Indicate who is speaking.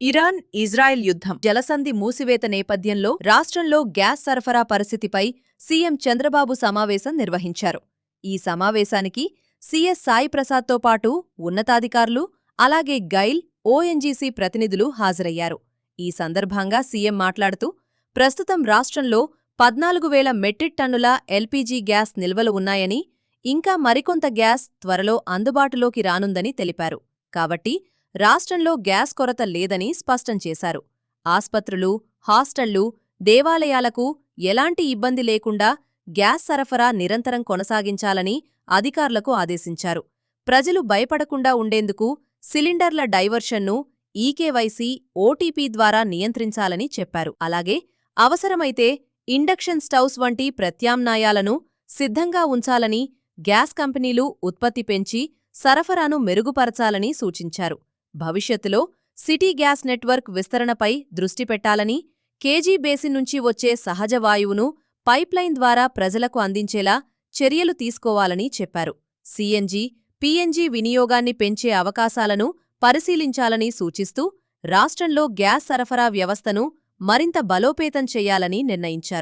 Speaker 1: Iran Israel యుద్ధం జలసంధి మూసివేత నేపథ్యంలో రాష్ట్రంలో గ్యాస్ సరఫరా పరిస్థితిపై సీఎం చంద్రబాబు సమావేశం నిర్వహించారు. ఈ సమావేశానికి సీఎస్ సాయిప్రసాద్తో పాటు ఉన్నతాధికారులు, అలాగే గైల్, ఓఎన్జీసీ ప్రతినిధులు హాజరయ్యారు. ఈ సందర్భంగా సీఎం మాట్లాడుతూ, ప్రస్తుతం రాష్ట్రంలో 14,000 మెట్రిక్ టన్నుల ఎల్పీజీ గ్యాస్ నిల్వలు ఉన్నాయని, ఇంకా మరికొంత గ్యాస్ త్వరలో అందుబాటులోకి రానుందని తెలిపారు. కాబట్టి రాష్ట్రంలో గ్యాస్ కొరత లేదని స్పష్టం చేశారు. ఆస్పత్రులు, హాస్టళ్లు, దేవాలయాలకు ఎలాంటి ఇబ్బంది లేకుండా గ్యాస్ సరఫరా నిరంతరం కొనసాగించాలని అధికారులకు ఆదేశించారు. ప్రజలు భయపడకుండా ఉండేందుకు సిలిండర్ల డైవర్షన్ను ఈకేవైసీ, ఓటీపీ ద్వారా నియంత్రించాలని చెప్పారు. అలాగే అవసరమైతే ఇండక్షన్ స్టవ్స్ వంటి ప్రత్యామ్నాయాలను సిద్ధంగా ఉంచాలని, గ్యాస్ కంపెనీలు ఉత్పత్తి పెంచి సరఫరాను మెరుగుపరచాలని సూచించారు. భవిష్యత్తులో సిటీ గ్యాస్ నెట్వర్క్ విస్తరణపై దృష్టి పెట్టాలని, కేజీ బేసిన్ నుంచి వచ్చే సహజ వాయువును పైప్లైన్ ద్వారా ప్రజలకు అందించేలా చర్యలు తీసుకోవాలని చెప్పారు. సీఎన్జీ, పీఎన్జీ వినియోగాన్ని పెంచే అవకాశాలను పరిశీలించాలని సూచిస్తూ రాష్ట్రంలో గ్యాస్ సరఫరా వ్యవస్థను మరింత బలోపేతం చేయాలని నిర్ణయించారు.